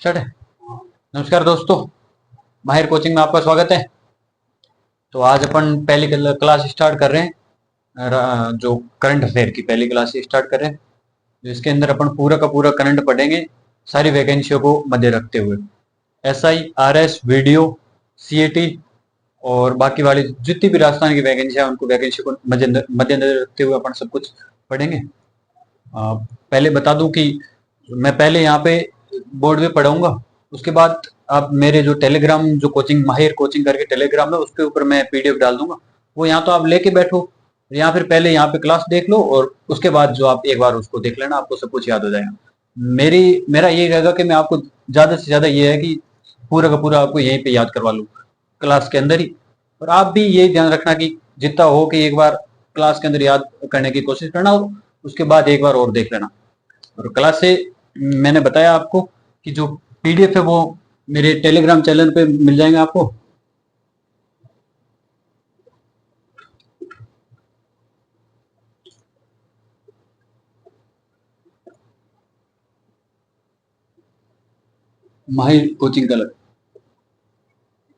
Start है। नमस्कार दोस्तों, माहिर कोचिंग में आपका स्वागत है। तो आज अपन पहली क्लास स्टार्ट कर रहे हैं। जो करंट अफेयर की पहली क्लास स्टार्ट कर रहे हैं, जिसके अंदर अपन पूरा का पूरा करंट पढ़ेंगे, सारी वैकेंसियों को मध्य रखते हुए। एसआई, आरएस, वीडियो, सीएटी और बाकी वाली जितनी भी राजस्थान की वैकेंसी है, उनको वैकेंसी को मद्देनजर रखते हुए अपन सब कुछ पढ़ेंगे। पहले बता दूं कि मैं पहले यहाँ पे बोर्ड पे पढ़ाऊंगा, उसके बाद आप मेरे जो टेलीग्राम, जो कोचिंग माहिर कोचिंग करके टेलीग्राम है, उसके ऊपर मैं पीडीएफ डाल दूंगा। वो यहाँ तो आप लेके बैठो, या फिर पहले यहाँ पे क्लास देख लो और उसके बाद जो आप एक बार उसको देख लेना, आपको सब कुछ याद हो जाएगा। मेरा ये रहेगा कि मैं आपको ज्यादा से ज्यादा ये है कि पूरा का पूरा आपको यहीं पे याद करवा लूँ, क्लास के अंदर ही। और आप भी ये ध्यान रखना कि जितना हो कि एक बार क्लास के अंदर याद करने की कोशिश करना, और उसके बाद एक बार और देख लेना। और क्लास से मैंने बताया आपको कि जो पीडीएफ है वो मेरे टेलीग्राम चैनल पे मिल जाएंगे आपको। माहिर कोचिंग का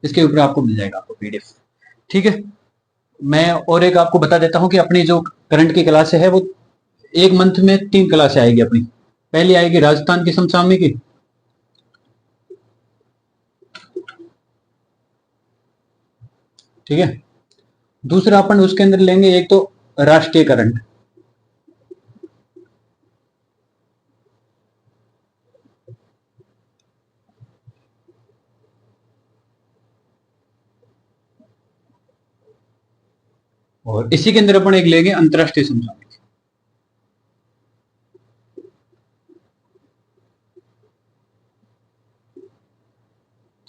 इसके ऊपर आपको मिल जाएगा आपको पीडीएफ। ठीक है। मैं और एक आपको बता देता हूँ कि अपनी जो करंट की क्लास है वो एक मंथ में 3 क्लासें आएगी अपनी। पहली आएगी राजस्थान की समसामयिक की, ठीक है। दूसरा अपन उसके अंदर लेंगे एक तो राष्ट्रीय करंट, और इसी के अंदर अपन एक लेंगे अंतरराष्ट्रीय समसामयिक,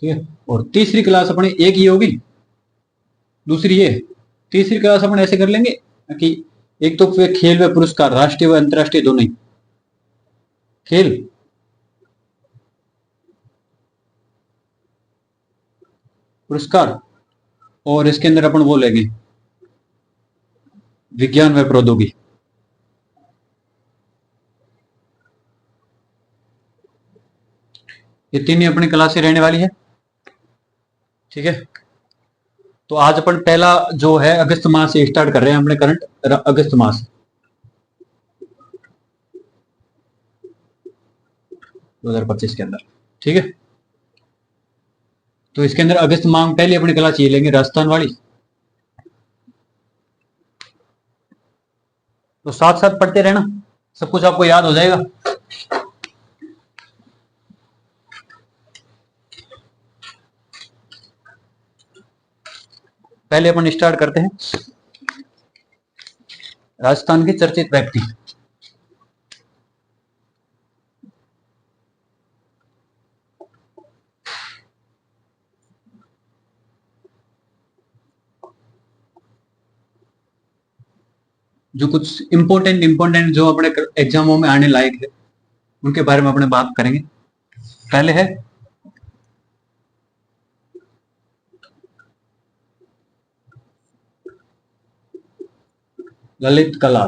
ठीक है। और तीसरी क्लास अपनी एक ही होगी, दूसरी ये। तीसरी क्लास अपन ऐसे कर लेंगे कि एक तो फिर खेल व पुरस्कार, राष्ट्रीय व अंतरराष्ट्रीय दोनों ही। खेल, पुरस्कार, और इसके अंदर अपन वो लेंगे विज्ञान व प्रौद्योगिकी। ये तीन ही अपनी क्लासें रहने वाली है, ठीक है। तो आज अपन पहला जो है अगस्त माह से स्टार्ट कर रहे हैं अपने करंट, अगस्त मास 2025 के अंदर, ठीक है। तो इसके अंदर अगस्त माह में पहली अपनी क्लास ये लेंगे राजस्थान वाली। तो साथ साथ पढ़ते रहना, सब कुछ आपको याद हो जाएगा। पहले अपन स्टार्ट करते हैं राजस्थान के चर्चित व्यक्ति। जो कुछ इंपोर्टेंट जो अपने एग्जामों में आने लायक है, उनके बारे में अपने बात करेंगे। पहले है ललित कला।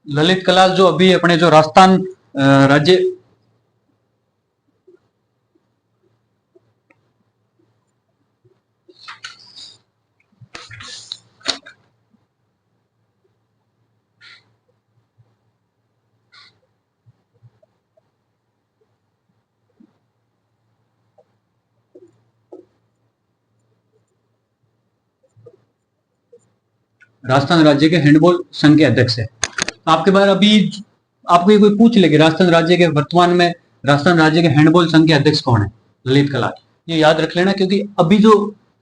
ललित कला जो अभी अपने जो राजस्थान राज्य, राजस्थान राज्य के हैंडबॉल संघ के अध्यक्ष है। आपके बार अभी आपको ये कोई पूछ लेगी राजस्थान राज्य के वर्तमान में राजस्थान राज्य के हैंडबॉल संघ के अध्यक्ष कौन है, ललित कला। ये याद रख लेना, क्योंकि अभी जो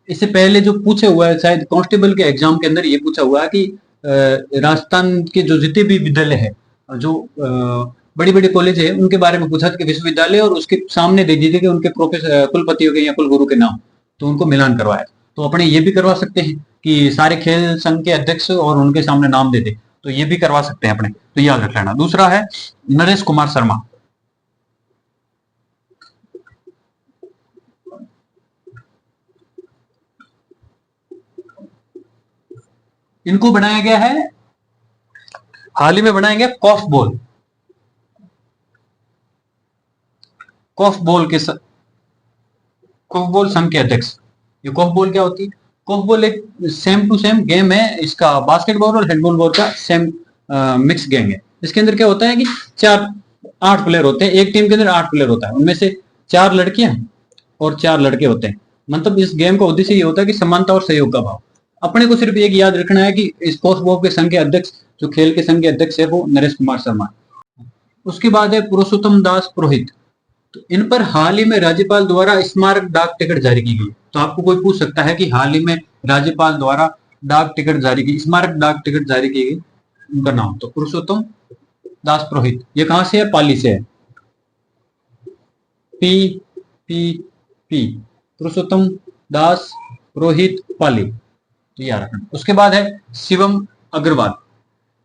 इससे पहले जो पूछे हुआ है, शायद कांस्टेबल के एग्जाम के अंदर ये पूछा हुआ है कि राजस्थान के जो जितने भी विद्यालय है, जो बड़ी बड़ी कॉलेज है, उनके बारे में पूछा कि विश्वविद्यालय, और उसके सामने दे दीजिए कि उनके प्रोफेसर, कुलपतियों के या कुलगुरु के नाम, तो उनको मिलान करवाया। तो अपने ये भी करवा सकते हैं कि सारे खेल संघ के अध्यक्ष और उनके सामने नाम दे दे, तो ये भी करवा सकते हैं अपने, तो याद रख लेना। दूसरा है नरेश कुमार शर्मा। इनको बनाया गया है, हाल ही में बनाया गया कॉफ बॉल। कोफबॉल संघ के अध्यक्ष। ये कोफबॉल क्या होती है? कोफबॉल एक सेम टू सेम गेम है, इसका बास्केटबॉल और हैंडबॉल बॉल का सेम मिक्स गेम है। इसके अंदर क्या होता है कि चार 8 प्लेयर होते हैं, एक टीम के अंदर 8 प्लेयर होता है, उनमें से 4 लड़कियां और 4 लड़के होते हैं। मतलब इस गेम का उद्देश्य ये होता है कि समानता और सहयोग का भाव। अपने को सिर्फ एक याद रखना है कि इस कोफबॉल के संघ के अध्यक्ष, जो खेल के संघ के अध्यक्ष है, वो नरेश कुमार शर्मा। उसके बाद है पुरुषोत्तम दास पुरोहित। तो इन पर हाल ही में राज्यपाल द्वारा स्मारक डाक टिकट जारी की गई। तो आपको कोई पूछ सकता है कि हाल ही में राज्यपाल द्वारा डाक टिकट जारी की, स्मारक डाक टिकट जारी की गई, उनका नाम तो पुरुषोत्तम दास पुरोहित। ये कहां से है? पाली से है। पी पी पी पुरुषोत्तम दास पुरोहित, पाली। तो याद रखना। उसके बाद है शिवम अग्रवाल।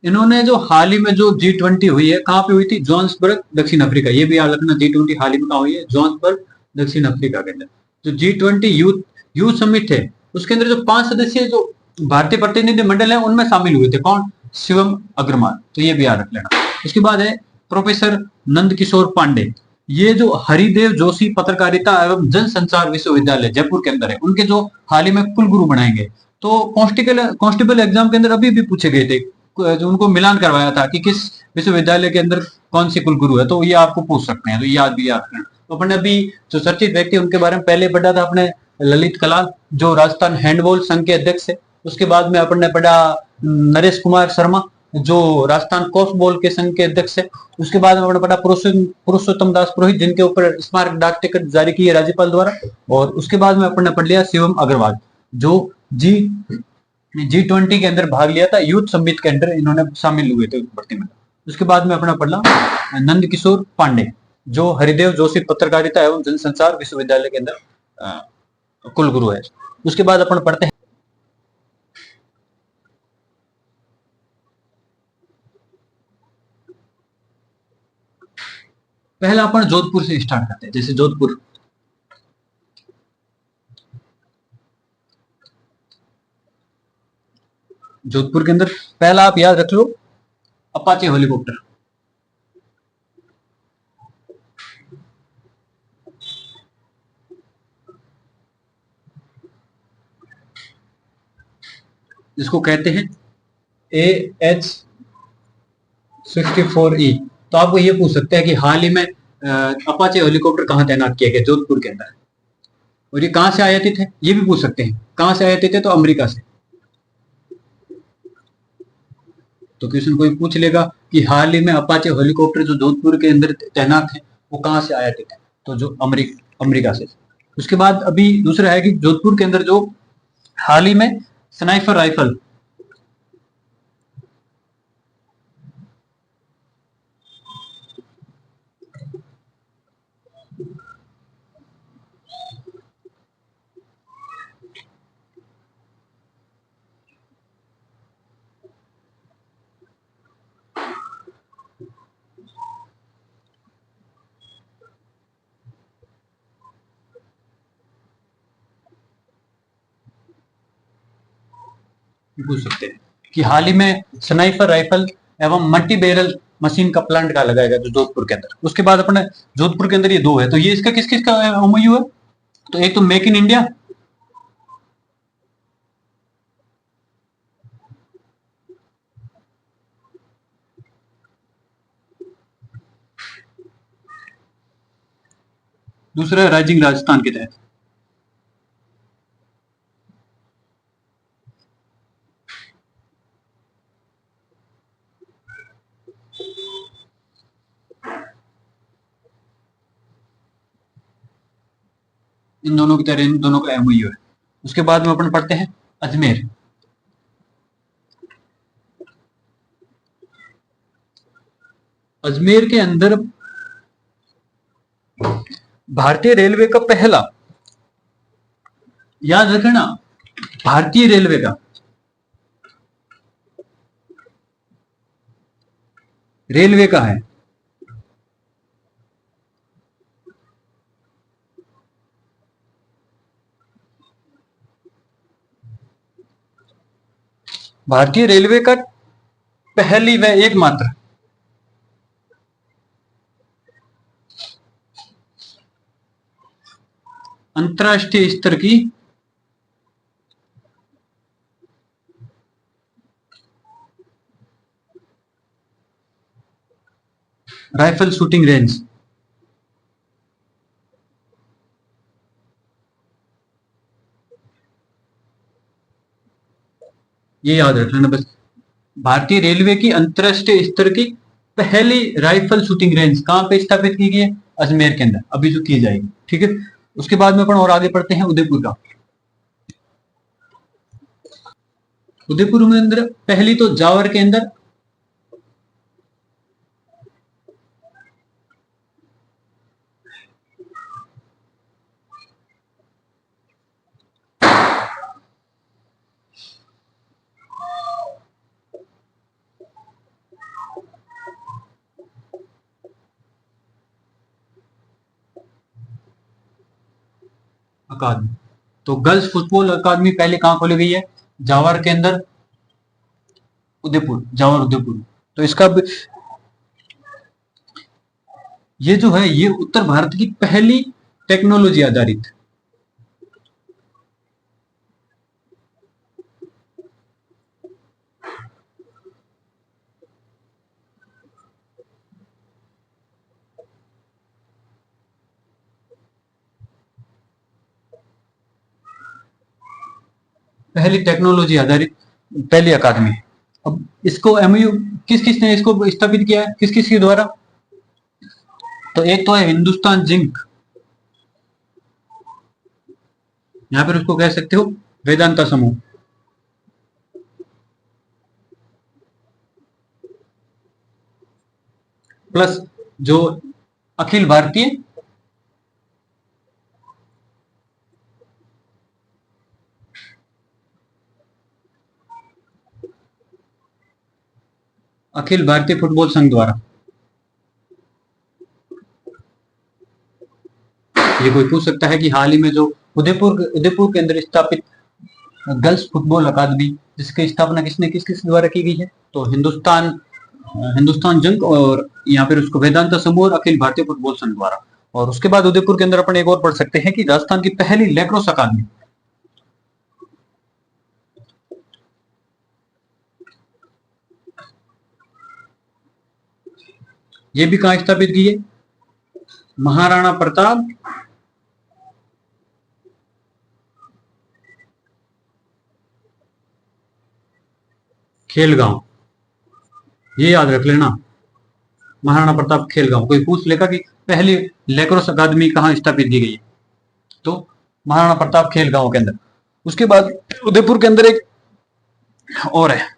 इन्होंने जो हाल ही में जो G20 हुई है, कहां पे हुई थी? जोहान्सबर्ग, दक्षिण अफ्रीका। ये भी याद रखना, G20 हाल ही में कहां हुई है? जोहान्सबर्ग, दक्षिण अफ्रीका के अंदर। जो G20 यूथ यूथ समिट है, उसके अंदर जो 5 सदस्यीय जो भारतीय प्रतिनिधि मंडल है, उनमें शामिल हुए थे। कौन? शिवम अग्रवाल। तो ये भी याद रख लेना। उसके बाद है प्रोफेसर नंद किशोर पांडे। ये जो हरिदेव जोशी पत्रकारिता एवं जनसंचार विश्वविद्यालय जयपुर के अंदर है, उनके जो हाल ही में कुलगुरु बनाए गए। तो कांस्टेबल एग्जाम के अंदर अभी भी पूछे गए थे, जो उनको मिलान करवाया था कि किस विश्वविद्यालय के अंदर कौन सी कुलगुरु है, तो ये आपको पूछ सकते हैं। तो याद भी याद रखना। तो अपने अभी जो चर्चित व्यक्ति उनके बारे में पहले पढ़ा था अपने, ललित कलाल, जो राजस्थान हैंडबॉल संघ के अध्यक्ष है। उसके बाद में अपन ने पढ़ा नरेश कुमार शर्मा, जो राजस्थान कोर्फबॉल के संघ के अध्यक्ष है। उसके बाद में पढ़ा पुरुषोत्तम दास पुरोहित, जिनके ऊपर स्मारक डाक टिकट जारी की है राज्यपाल द्वारा। और उसके बाद में अपन ने पढ़ लिया शिवम अग्रवाल, जो G20 के अंदर भाग लिया था, यूथ समिट के अंदर इन्होंने शामिल हुए थे भर्ती में। उसके बाद में अपना पढ़ा नंद किशोर पांडे, जो हरिदेव जोशी पत्रकारिता एवं जनसंचार विश्वविद्यालय के अंदर कुलगुरु है। उसके बाद अपन पढ़ते हैं, पहला अपन जोधपुर से स्टार्ट करते हैं। जैसे जोधपुर के अंदर पहला आप याद रख लो, अपाचे हेलीकॉप्टर। जिसको कहते हैं AH-64E। तो आपको ये पूछ सकते हैं कि हाल ही में अपाचे हेलीकॉप्टर कहां तैनात किया गया? जोधपुर के अंदर। और ये कहां से आयातित है? ये भी पूछ सकते हैं। कहां से आयातित है? तो अमेरिका से। तो क्वेश्चन कोई पूछ लेगा कि हाल ही में अपाचे हेलीकॉप्टर जो जोधपुर के अंदर तैनात है, वो कहां से आयातित है? तो जो अमेरिका से। उसके बाद अभी दूसरा है कि जोधपुर के अंदर जो हाल ही में स्नाइपर राइफल, पूछ सकते हैं कि हाल ही में स्नाइपर राइफल एवं मल्टी बैरल मशीन का प्लांट का लगाया गया जो जोधपुर के अंदर। उसके बाद अपने जोधपुर के अंदर ये दो है। तो ये इसका किस किस का एमओयू है? तो एक तो मेक इन इंडिया, दूसरा राइजिंग राजस्थान के तहत। इन दोनों की तरह इन दोनों का एमओयू है। उसके बाद में अपन पढ़ते हैं अजमेर। अजमेर के अंदर भारतीय रेलवे का पहला, याद रखना, भारतीय रेलवे का है भारतीय रेलवे का पहली व एकमात्र अंतरराष्ट्रीय स्तर की राइफल शूटिंग रेंज। ये याद रख लेना बस। भारतीय रेलवे की अंतरराष्ट्रीय स्तर की पहली राइफल शूटिंग रेंज कहां पे स्थापित की गई है? अजमेर के अंदर अभी जो की जाएगी। ठीक है, उसके बाद में अपन और आगे पढ़ते हैं उदयपुर का। उदयपुर में अंदर पहली तो जावर के अंदर अकादमी, तो गर्ल्स फुटबॉल अकादमी पहले कहां खोली गई है? जावर के अंदर, उदयपुर, जावर उदयपुर। तो इसका ये जो है ये उत्तर भारत की पहली टेक्नोलॉजी आधारित, पहली टेक्नोलॉजी आधारित पहली अकादमी। अब इसको एमयू किस किस ने इसको स्थापित किया है, किस किस के द्वारा? तो एक तो है हिंदुस्तान जिंक, यहां पर उसको कह सकते हो वेदांता समूह। प्लस जो अखिल भारतीय अखिल भारतीय फुटबॉल संघ द्वारा। ये कोई पूछ सकता है कि हाल ही में जो उदयपुर के अंदर स्थापित गर्ल्स फुटबॉल अकादमी, जिसकी स्थापना किसने किस किस द्वारा की गई है? तो हिंदुस्तान जंग, और यहाँ पर उसको वेदांता समूह और अखिल भारतीय फुटबॉल संघ द्वारा। और उसके बाद उदयपुर के अंदर अपन एक और पढ़ सकते हैं कि राजस्थान की पहली लैक्रोस अकादमी, ये भी कहां स्थापित की है? महाराणा प्रताप खेलगांव, ये याद रख लेना, महाराणा प्रताप खेलगांव। कोई पूछ लेगा कि पहली लैक्रोस अकादमी कहां स्थापित की गई है, तो महाराणा प्रताप खेलगांव के अंदर। उसके बाद उदयपुर के अंदर एक और है,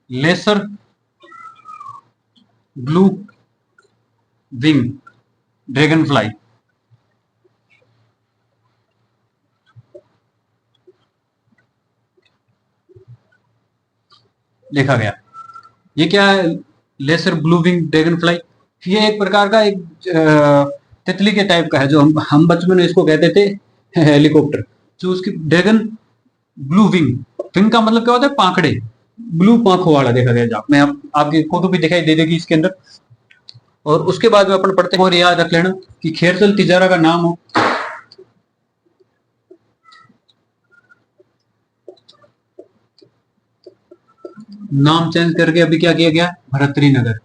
lesser blue wing dragonfly. देखा गया, ये क्या है? Lesser blue wing dragonfly. ये एक प्रकार का एक तितली के टाइप का है, जो हम बचपन में इसको कहते थे हेलीकॉप्टर। जो उसकी ड्रैगन ब्लू विंग, विंग का मतलब क्या होता है? पाखड़े, ब्लू पांखों वाला देखा गया। जब मैं आपकी फोटो भी दिखाई दे देगी इसके अंदर। और उसके बाद में अपन पढ़ते हैं, और याद रख लेना कि खेरचल तिजारा का नाम हो नाम चेंज करके अभी क्या किया गया? भरतरी नगर।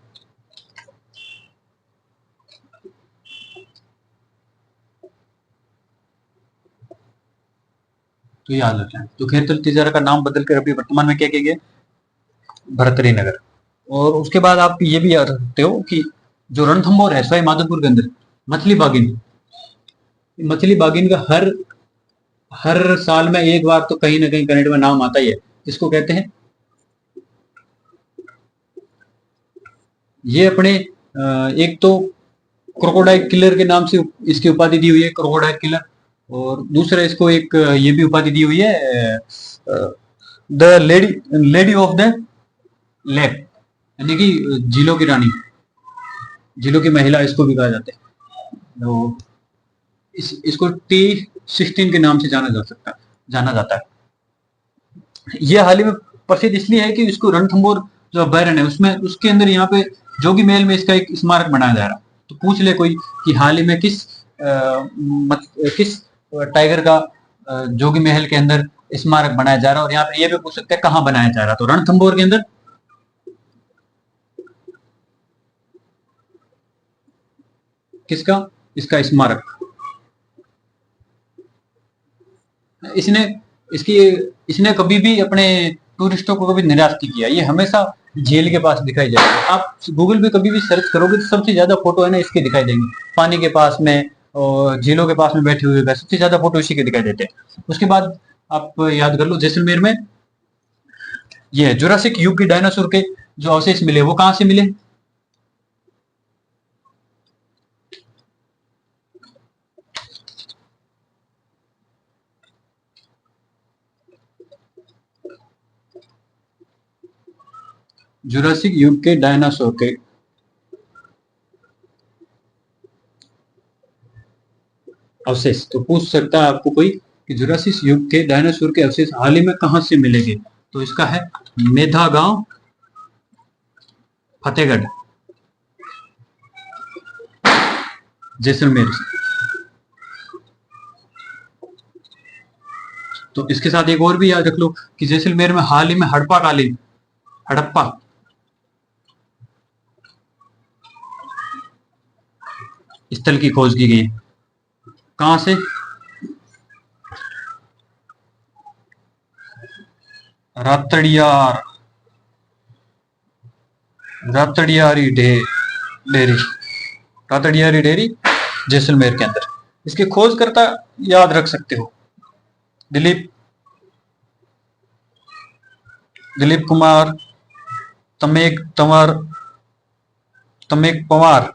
तो याद रखना, तो खेरचल तिजारा का नाम बदलकर अभी वर्तमान में क्या किया गया? भरतरी नगर। और उसके बाद आप ये भी याद रखते हो कि जो रणथंभौर है सवाई माधोपुर के अंदर, मछली बागिन, मछली बागिन का हर हर साल में एक बार तो कहीं ना कहीं कनेड में नाम आता ही है। इसको कहते हैं, ये अपने एक तो क्रोकोडाइल किलर के नाम से इसकी उपाधि दी हुई है, क्रोकोडाइल किलर। और दूसरा इसको एक ये भी उपाधि दी हुई है, the lady of the lake, यानी कि झीलों की रानी, झीलों की महिला इसको भी कहा जाता है। तो इसको T16 के नाम से जाना जाता है। ये हाल ही में प्रसिद्ध इसलिए है कि इसको रणथंभौर जो अभ्यारण्य है उसमें, उसके अंदर यहाँ पे जोगी महल में इसका एक स्मारक बनाया जा रहा है। तो पूछ ले कोई कि हाल ही में किस किस टाइगर का जोगी महल के अंदर स्मारक बनाया जा रहा है, और यहाँ पे ये भी पूछ सकते हैं कहाँ बनाया जा रहा है। तो रणथंभौर के अंदर। किसका? इसका स्मारक। इसने इसकी इसने कभी भी अपने टूरिस्टों को कभी निराश नहीं किया। ये हमेशा झील के पास दिखाई जाएगा। आप गूगल पे कभी भी सर्च करोगे तो सबसे ज्यादा फोटो है ना इसके दिखाई देंगे, पानी के पास में और झीलों के पास में बैठे हुए का सबसे ज्यादा फोटो इसी के दिखाई देते हैं। उसके बाद आप याद कर लो, जैसलमेर में ये जुरासिक युग के डायनासोर के जो अवशेष मिले वो कहाँ से मिले? जुरासिक युग के डायनासोर के अवशेष। तो पूछ सकता है आपको कोई कि जुरासिक युग के डायनासोर के अवशेष हाल ही में कहां से मिलेंगे? तो इसका है मेधा गांव, फतेहगढ़, जैसलमेर। तो इसके साथ एक और भी याद रख लो कि जैसलमेर में हाल ही में हड़प्पा कालीन, हड़प्पा स्थल की खोज की गई। कहां से? रातड़ियार, रातड़ियारी डेरी, रातड़ियारी डेरी जैसलमेर के अंदर। इसके खोजकर्ता याद रख सकते हो, दिलीप, दिलीप कुमार, तमेक तंवर, तमेक पवार।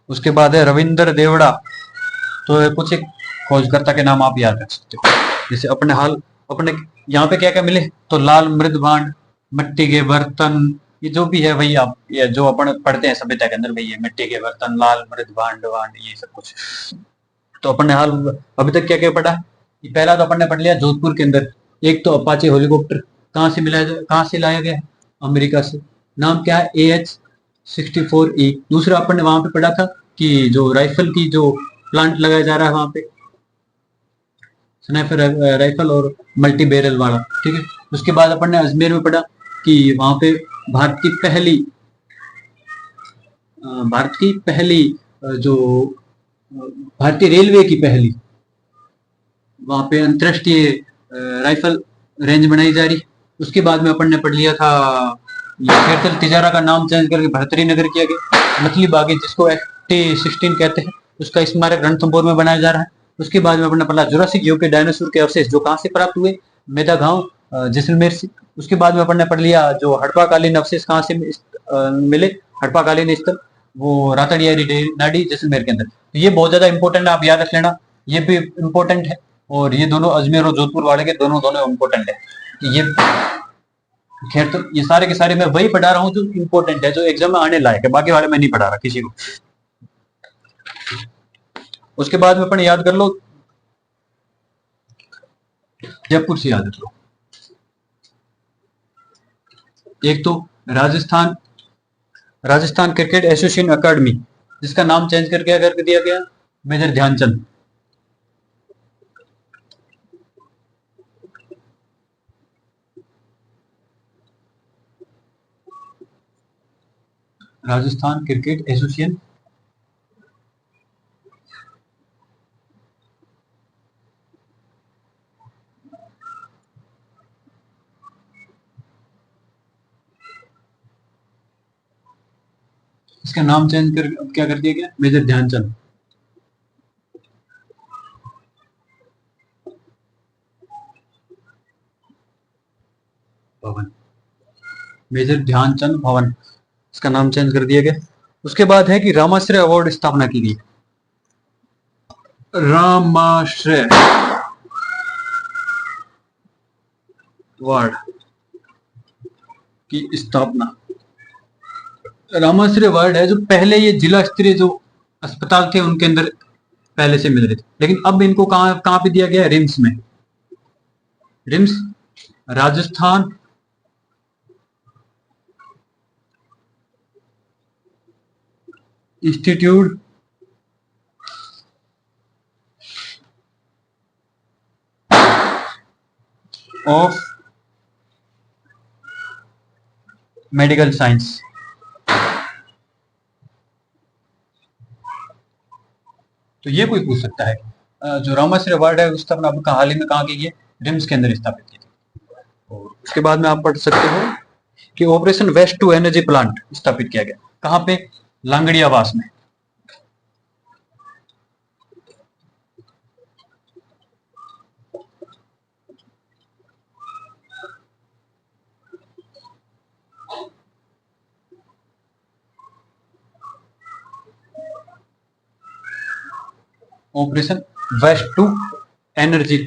उसके बाद है रविंद्र देवड़ा। तो कुछ एक खोजकर्ता के नाम आप याद रख सकते हो। जैसे अपने यहाँ पे क्या क्या मिले? तो लाल मृद भांड, मिट्टी के बर्तन, ये जो भी है वही आप ये जो अपन पढ़ते हैं सभ्यता के अंदर वही है, मिट्टी के बर्तन, लाल मृद भांड वांड, ये सब कुछ। तो अपन ने हाल अभी तक क्या क्या पढ़ा? ये पहला तो अपन ने पढ़ लिया जोधपुर के अंदर एक तो अपाचे हेलीकॉप्टर कहाँ से लाया गया है? अमेरिका से। नाम क्या है? AH-64E। दूसरा अपन ने वहां पे पढ़ा था कि जो राइफल की जो प्लांट लगाया जा रहा है वहां पे, स्नाइपर राइफल और मल्टी बैरल वाला, ठीक है। उसके बाद अपन ने अजमेर में पढ़ा कि वहां पे भारत की पहली भारत की पहली जो भारतीय रेलवे की पहली वहां पे अंतरराष्ट्रीय राइफल रेंज बनाई जा रही। उसके बाद में अपन ने पढ़ लिया था ये खेरतल तिजारा का नाम चेंज करके भरतरी नगर किया गया। मछली बागी जिसको FT-16 कहते हैं, उसका स्मारक रणथंभौर में बनाया जा रहा है। उसके बाद में अपन ने पढ़ा जुरासिक युग के डायनासोर के अवशेष जो कहाँ से प्राप्त हुए? मेधा गांव, जैसलमेर से। उसके बाद में अपन ने पढ़ लिया जो हड़प्पा कालीन अवशेष कहाँ से मिले, हड़प्पा कालीन स्थल वो रातड़ियारी नाडी जैसलमेर के अंदर। तो ये बहुत ज्यादा इंपॉर्टेंट है, आप याद रख लेना। ये भी इंपॉर्टेंट है, और ये दोनों अजमेर और जोधपुर वाले के दोनों दोनों इंपॉर्टेंट है। ये खैर तो ये सारे के सारे मैं वही पढ़ा रहा हूँ जो इंपॉर्टेंट है, जो एग्जाम में आने लायक है, बाकी वाले मैं नहीं पढ़ा रहा किसी को। उसके बाद में अपन याद कर लो, जयपुर से याद रख लो। एक तो Rajasthan Rajasthan cricket association academy, जिसका नाम चेंज करके क्या कर दिया गया? Major Dhyan Chand. Rajasthan cricket association इसका नाम चेंज कर क्या कर दिया गया? मेजर ध्यानचंद भवन, मेजर ध्यानचंद भवन, इसका नाम चेंज कर दिया गया। उसके बाद है कि रामाश्रय अवार्ड स्थापना की गई। रामाश्रय अवार्ड की स्थापना। रामाश्रय अवार्ड है जो पहले ये जिला स्तरीय जो अस्पताल थे उनके अंदर पहले से मिल रहे थे, लेकिन अब इनको कहां कहां पे दिया गया? रिम्स में। RIMS Rajasthan institute of medical science. तो ये कोई पूछ सकता है जो रामाश्री अवार्ड है उसका स्थापना हाल ही में कहाँ की है? रिम्स के अंदर स्थापित की थी। और उसके बाद में आप पढ़ सकते हो कि operation waste to energy plant स्थापित किया गया कहाँ पे? लांगड़ियावास में। Operation waste to energy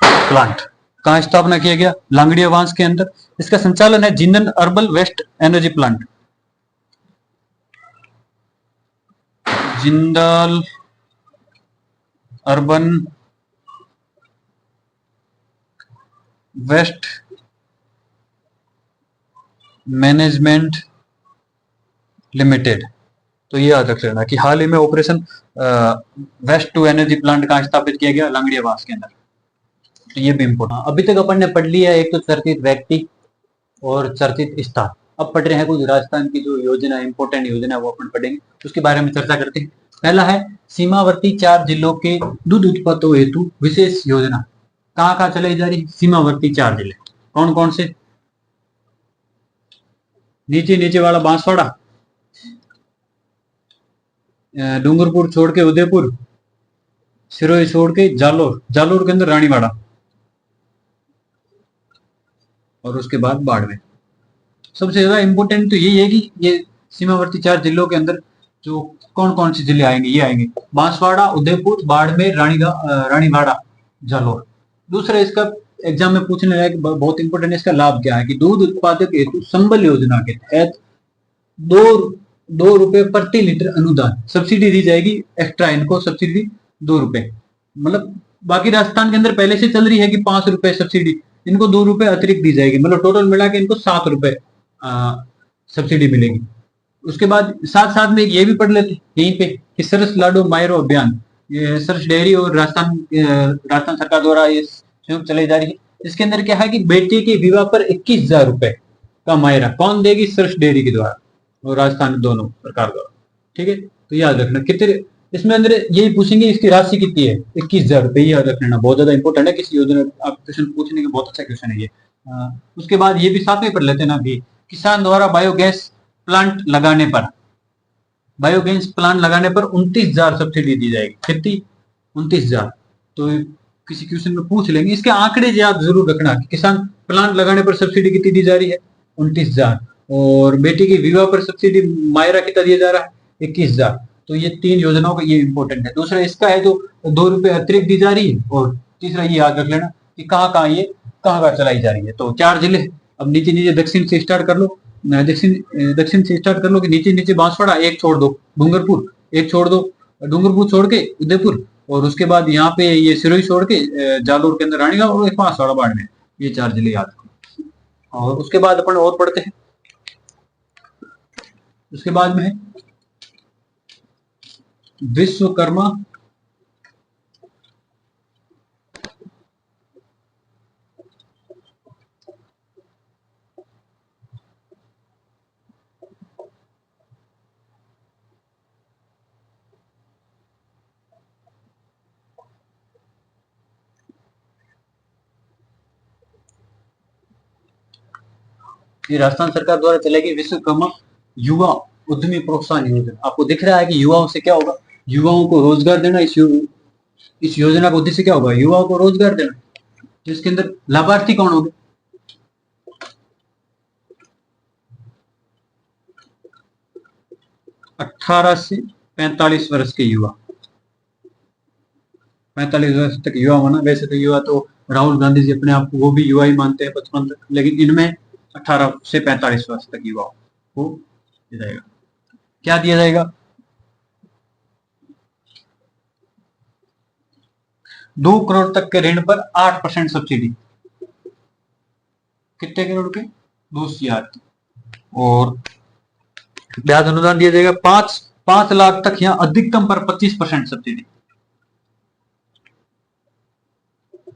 plant कहाँ स्थापना किया गया? लांगड़ियावास के अंदर। इसका संचालन है Jindal urban waste energy plant, Jindal urban waste management limited. तो ये याद रख लेना कि हाल ही में operation waste to energy plant कहाँ स्थापित किया गया? लांगड़ियावास के अंदर। तो ये भी इम्पोर्टेंट। अभी तक अपन ने पढ़ लिया एक तो चर्चित व्यक्ति और चर्चित स्थान। अब पढ़ रहे हैं कुछ राजस्थान की जो योजना इंपॉर्टेंट योजना वो अपन पढ़ेंगे, उसके बारे में चर्चा करते हैं। पहला है सीमावर्ती 4 जिलों के दूध उत्पादों हेतु विशेष योजना। कहाँ कहाँ चलाई जा रही? सीमावर्ती 4 जिले कौन कौन से? नीचे नीचे वाला बांसवाड़ा, डूंगरपुर छोड़ के उदयपुर, सिरोही छोड़ के जालोर, जालोर के अंदर रानीवाड़ा, और उसके बाद बाड़मेर। सबसे ज्यादा इंपोर्टेंट तो यही है कि ये सीमावर्ती 4 जिलों के अंदर जो कौन कौन से जिले आएंगे? ये आएंगे बांसवाड़ा, उदयपुर, बाड़मेर, रानीवाड़ा, जालोर। दूसरा इसका एग्जाम में पूछने लायक बहुत इंपोर्टेंट इसका लाभ क्या है कि दूध उत्पादक हेतु संबल योजना के तहत 2 रुपए प्रति लीटर अनुदान सब्सिडी दी जाएगी। एक्स्ट्रा इनको सब्सिडी 2 रुपए, मतलब बाकी राजस्थान के अंदर पहले से चल रही है कि 5 रुपए सब्सिडी, इनको 2 रुपए अतिरिक्त दी जाएगी, मतलब टोटल मिला के इनको 7 रुपए सब्सिडी मिलेगी। उसके बाद साथ साथ में ये भी पढ़ लेते यहीं पे कि सरस लाडो मायरो अभियान, ये सरस डेयरी और राजस्थान सरकार द्वारा ये संयुक्त चलाई जा रही है। इसके अंदर क्या है कि बेटे के विवाह पर 21,000 रुपए का मायरा कौन देगी? सरस डेयरी के द्वारा और राजस्थान दोनों सरकार द्वारा। ठीक है, तो याद रखना कितने इसमें अंदर यही पूछेंगे इसकी राशि कितनी है? 21,000 रुपए। याद रख लेना, बहुत ज्यादा इंपॉर्टेंट है किसी योजना आप क्वेश्चन पूछने के, बहुत अच्छा क्वेश्चन है ये। उसके बाद ये भी साथ में पढ़ लेते ना भी, किसान द्वारा बायोगैस प्लांट लगाने पर 29,000 सब्सिडी दी जाएगी। कितनी? 29,000। तो किसी क्वेश्चन में पूछ लेंगे, इसके आंकड़े याद जरूर रखना कि किसान प्लांट लगाने पर सब्सिडी कितनी दी जा रही है? 29,000। और बेटी की विवाह पर सब्सिडी मायरा कितना दिया जा रहा है? 21,000। तो ये 3 योजनाओं का ये इंपॉर्टेंट है। दूसरा इसका है जो 2 रुपए अतिरिक्त दी जा रही है, और तीसरा ये याद रख लेना कि कहाँ कहाँ चलाई जा रही है। तो 4 जिले। अब नीचे नीचे दक्षिण से स्टार्ट कर लो, दक्षिण से स्टार्ट कर लो कि नीचे नीचे बांसवाड़ा एक छोड़ दो, डूंगरपुर एक छोड़ दो, डूंगरपुर छोड़ के उदयपुर, और उसके बाद यहाँ पे ये सिरोही छोड़ के जालोर के अंदर रानीगढ़, और बांसवाड़ा बाड़मेर। ये 4 जिले याद रखो। और उसके बाद अपन और पढ़ते हैं। उसके बाद में है विश्वकर्मा ये राजस्थान सरकार द्वारा चलेगी विश्वकर्मा युवा उद्यमी प्रोत्साहन योजना। आपको दिख रहा है कि युवाओं से क्या होगा? युवाओं को रोजगार देना। इस योजना का उद्देश्य क्या होगा? युवाओं को रोजगार देना। जिसके अंदर लाभार्थी कौन होंगे? 18 से 45 वर्ष के युवा। 45 वर्ष तक युवा होना। वैसे तो युवा तो राहुल गांधी जी अपने आप को वो भी युवा ही मानते हैं 55 तक, लेकिन इनमें 18 से 45 वर्ष तक युवा को दिया जाएगा। क्या दिया जाएगा? 2 करोड़ तक के ऋण पर 8% सब्सिडी। कितने करोड़ के? 2,000। और ब्याज अनुदान दिया जाएगा 5 लाख तक, यहाँ अधिकतम पर 25% सब्सिडी।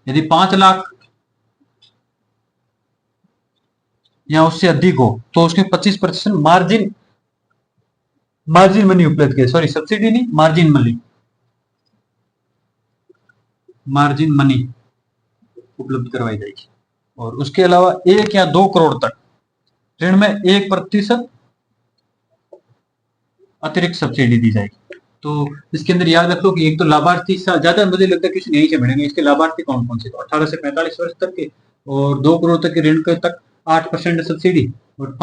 यदि 5 लाख या उससे अधिक हो तो उसमें 25% मार्जिन मार्जिन मनी उपलब्ध किया, सॉरी सब्सिडी नहीं, मार्जिन मनी, मार्जिन मनी उपलब्ध करवाई जाएगी। और उसके अलावा 1 या 2 करोड़ तक ऋण में 1% अतिरिक्त सब्सिडी दी जाएगी। तो इसके अंदर याद रख लो कि एक तो लाभार्थी ज्यादा मुझे लगता है क्वेश्चन यहीं से बढ़ेंगे। इसके लाभार्थी कौन कौन से, तो 18 से 45 वर्ष तक के, और 2 करोड़ तक के ऋण के तक 8% सब्सिडी, और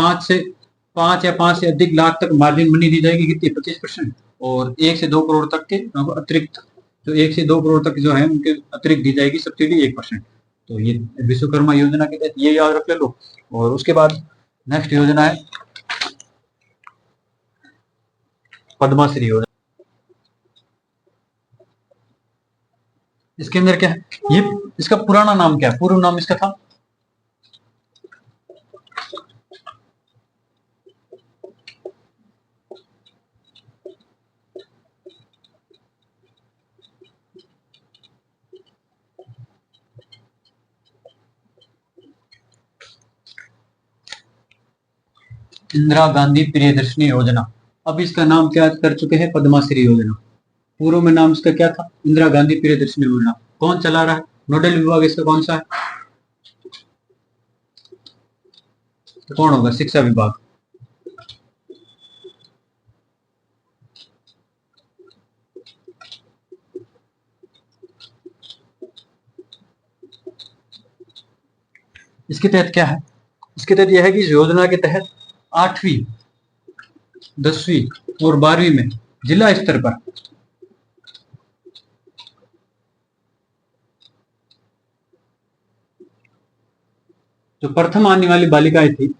5 या 5 से अधिक लाख तक मार्जिन मनी दी जाएगी, कितनी, 25%। और 1 से 2 करोड़ तक के अतिरिक्त, जो 1 से 2 करोड़ तक जो है उनके अतिरिक्त दी जाएगी सब्सिडी 1%। तो ये विश्वकर्मा योजना के तहत ये याद रख ले लो। और उसके बाद नेक्स्ट योजना है पद्माश्री योजना। इसके अंदर क्या है, ये इसका पुराना नाम क्या है, पूर्व नाम इसका था इंदिरा गांधी प्रियदर्शनी योजना। अब इसका नाम क्या कर चुके हैं, पद्माश्री योजना। पूर्व में नाम इसका क्या था, इंदिरा गांधी प्रियदर्शनी योजना। कौन चला रहा है, नोडल विभाग इसका कौन सा है, तो कौन होगा, शिक्षा विभाग। इसके तहत क्या है, इसके तहत यह है कि इस योजना के तहत 8वीं 10वीं और 12वीं में जिला स्तर पर जो प्रथम आने वाली बालिकाएं थी